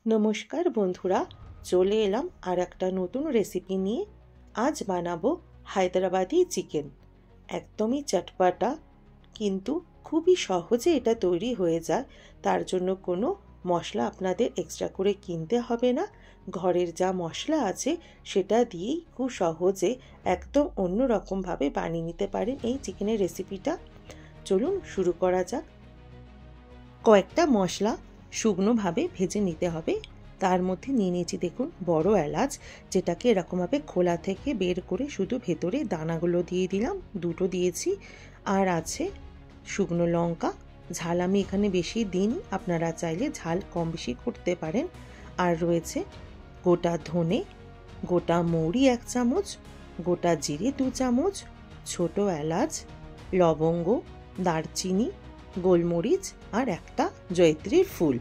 নমস্কার বন্ধুরা, চলে এলাম আর একটা নতুন রেসিপি নিয়ে। আজ বানাবো হায়দ্রাবাদি চিকেন। একদমই চটপাটা, কিন্তু খুবই সহজে এটা তৈরি হয়ে যায়। তার জন্য কোনো মশলা আপনাদের এক্সট্রা করে কিনতে হবে না। ঘরের যা মশলা আছে সেটা দিয়েই খুব সহজে একদম অন্য রকমভাবে বানিয়ে নিতে পারেন এই চিকেনের রেসিপিটা। চলুন শুরু করা যাক। কয়েকটা মশলা শুকনোভাবে ভেজে নিতে হবে। তার মধ্যে নিয়ে নিয়েছি দেখুন বড় এলাচ, যেটাকে এরকমভাবে খোলা থেকে বের করে শুধু ভেতরে দানাগুলো দিয়ে দিলাম, দুটো দিয়েছি। আর আছে শুকনো লঙ্কা, ঝাল আমি এখানে বেশি দিইনি, আপনারা চাইলে ঝাল কম বেশি করতে পারেন। আর রয়েছে গোটা ধনে, গোটা মৌরি 1 চামচ, গোটা জিরে 2 চামচ, ছোট এলাচ, লবঙ্গ, দারচিনি, গোলমরিচ আর একটা জয়িত্রীর ফুল।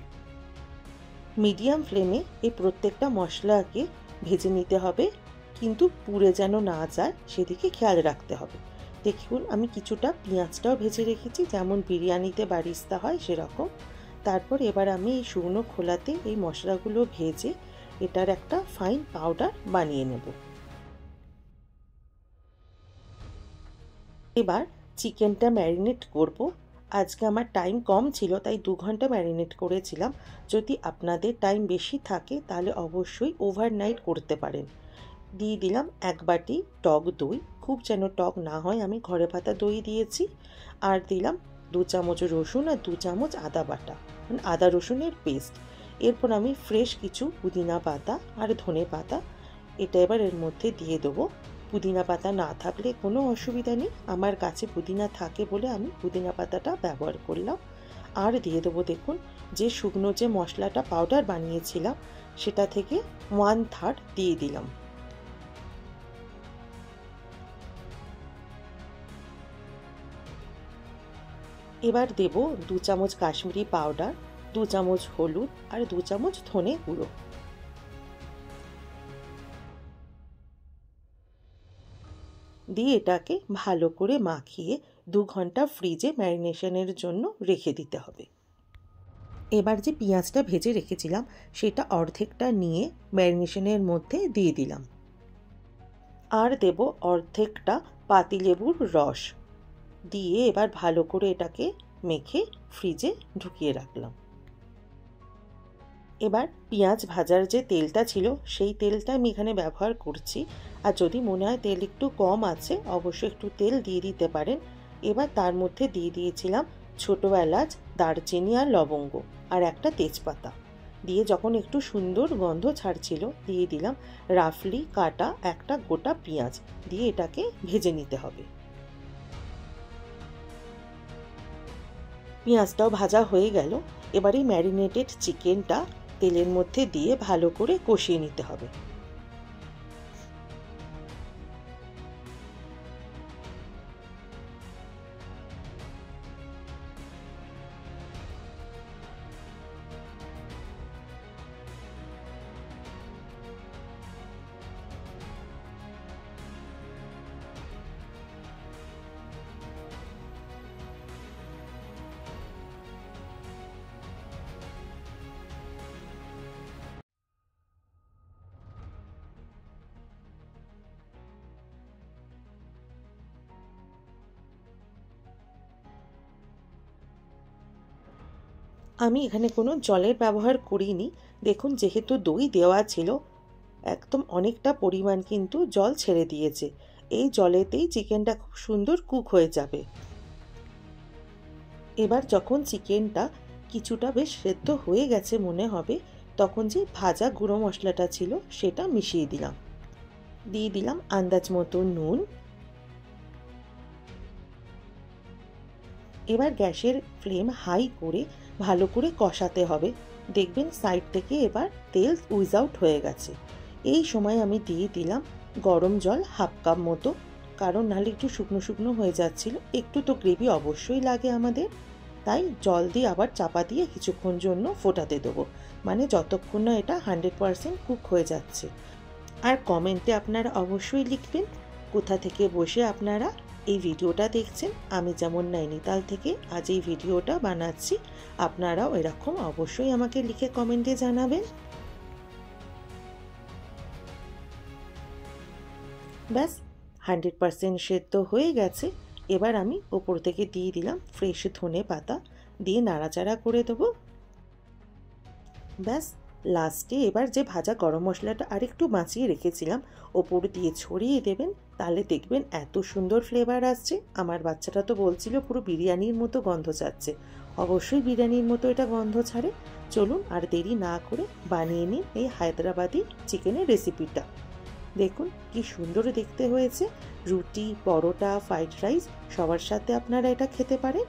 মিডিয়াম ফ্লেমে এই প্রত্যেকটা মশলাকে ভেজে নিতে হবে, কিন্তু পুড়ে যেন না যায় সেদিকে খেয়াল রাখতে হবে। দেখুন আমি কিছুটা পেঁয়াজটাও ভেজে রেখেছি, যেমন বিরিয়ানিতে বারিস্তা হয় সেরকম। তারপর এবার আমি এই শুকনো খোলাতে এই মশলাগুলো ভেজে এটার একটা ফাইন পাউডার বানিয়ে নেব। এবার চিকেনটা ম্যারিনেট করব। আজকে আমার টাইম কম ছিল, তাই 2 ঘন্টা ম্যারিনেট করেছিলাম। যদি আপনাদের টাইম বেশি থাকে তাহলে অবশ্যই ওভারনাইট করতে পারেন। দিয়ে দিলাম 1 বাটি টক দই, খুব যেন টক না হয়, আমি ঘরে পাতা দই দিয়েছি। আর দিলাম 2 চামচ রসুন আর 2 চামচ আদা বাটা, মানে আদা রসুনের পেস্ট। এরপর আমি ফ্রেশ কিছু পুদিনা পাতা আর ধনে পাতা এটা এবার এর মধ্যে দিয়ে দেবো। পুদিনা পাতা না থাকলে কোনো অসুবিধা নেই, আমার কাছে পুদিনা থাকে বলে আমি পুদিনা পাতাটা ব্যবহার করলাম। আর দিয়ে দেবো দেখুন যে শুকনো যে মশলাটা পাউডার বানিয়েছিলাম সেটা থেকে 1/3 দিয়ে দিলাম। এবার দেব 2 চামচ কাশ্মীরি পাউডার, 2 চামচ হলুদ আর 2 চামচ ধনে গুঁড়ো। দিয়ে এটাকে ভালো করে মাখিয়ে 2 ঘন্টা ফ্রিজে ম্যারিনেশনের জন্য রেখে দিতে হবে। এবার যে পেঁয়াজটা ভেজে রেখেছিলাম সেটা অর্ধেকটা নিয়ে ম্যারিনেশনের মধ্যে দিয়ে দিলাম। আর দেব অর্ধেকটা পাতিলেবুর রস দিয়ে এবার ভালো করে এটাকে মেখে ফ্রিজে ঢুকিয়ে রাখলাম। এবার পেঁয়াজ ভাজার যে তেলটা ছিল সেই তেলটা আমি এখানে ব্যবহার করছি। আর যদি মনে হয় তেল একটু কম আছে অবশ্যই একটু তেল দিয়ে দিতে পারেন। এবার তার মধ্যে দিয়ে দিয়েছিলাম ছোটো এলাচ, দারচিনি আর লবঙ্গ আর একটা তেজপাতা। দিয়ে যখন একটু সুন্দর গন্ধ ছাড়ছিল দিয়ে দিলাম রাফলি কাটা একটা গোটা পেঁয়াজ, দিয়ে এটাকে ভেজে নিতে হবে। পেঁয়াজটাও ভাজা হয়ে গেল। এবারে ম্যারিনেটেড চিকেনটা তেলের মধ্যে দিয়ে ভালো করে কষিয়ে নিতে হবে। আমি এখানে কোনো জলের ব্যবহার করিনি। দেখুন যেহেতু দই দেওয়া ছিল একদম অনেকটা পরিমাণ কিন্তু জল ছেড়ে দিয়েছে। এই জলেতেই চিকেনটা খুব সুন্দর কুক হয়ে যাবে। এবার যখন চিকেনটা কিছুটা বেশ সেদ্ধ হয়ে গেছে মনে হবে, তখন যে ভাজা গুঁড়ো মশলাটা ছিল সেটা মিশিয়ে দিলাম। দিয়ে দিলাম আন্দাজ মতো নুন। এবার গ্যাসের ফ্লেম হাই করে ভালো করে কষাতে হবে। দেখবেন সাইড থেকে এবার তেল উইজ আউট হয়ে গেছে। এই সময় আমি দিয়ে দিলাম গরম জল 1/2 কাপ মতো, কারণ নাহলে একটু শুকনো শুকনো হয়ে যাচ্ছিল। একটু তো গ্রেভি অবশ্যই লাগে আমাদের, তাই জল দিয়ে আবার চাপা দিয়ে কিছুক্ষণ জন্য ফোটাতে দেবো, মানে যতক্ষণ না এটা 100% কুক হয়ে যাচ্ছে। আর কমেন্টে আপনারা অবশ্যই লিখবেন কোথা থেকে বসে আপনারা এই ভিডিওটা দেখছেন। আমি যেমন নৈনিতাল থেকে আজ এই ভিডিওটা বানাচ্ছি, আপনারাও এরকম অবশ্যই আমাকে লিখে কমেন্টে জানাবেন। ব্যাস 100% সেদ্ধ হয়ে গেছে। এবার আমি ওপর থেকে দিয়ে দিলাম ফ্রেশ ধনে পাতা, দিয়ে নাড়াচাড়া করে দেবো। ব্যাস লাস্টে এবার যে ভাজা গরম মশলাটা আরেকটু বাঁচিয়ে রেখেছিলাম ওপর দিয়ে ছড়িয়ে দেবেন, তাহলে দেখবেন এত সুন্দর ফ্লেভার আসছে। আমার বাচ্চাটা তো বলছিল পুরো বিরিয়ানির মতো গন্ধ ছাড়ছে। অবশ্যই বিরিয়ানির মতো এটা গন্ধ ছাড়ে। চলুন আর দেরি না করে বানিয়ে নিন এই হায়দ্রাবাদি চিকেনের রেসিপিটা। দেখুন কি সুন্দর দেখতে হয়েছে। রুটি, পরোটা, ফ্রাইড রাইস সবার সাথে আপনারা এটা খেতে পারেন।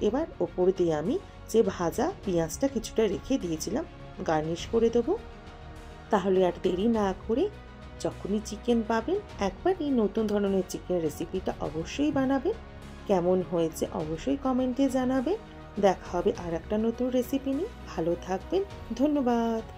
এবার ওপর দিয়ে আমি যে ভাজা পেঁয়াজটা কিছুটা রেখে দিয়েছিলাম গার্নিশ করে দেবো। তাহলে আর দেরি না করে যখনই চিকেন পাবেন একবার এই নতুন ধরনের চিকেন রেসিপিটা অবশ্যই বানাবেন। কেমন হয়েছে অবশ্যই কমেন্টে জানাবেন। দেখা হবে আর একটা নতুন রেসিপি নিয়ে। ভালো থাকবেন। ধন্যবাদ।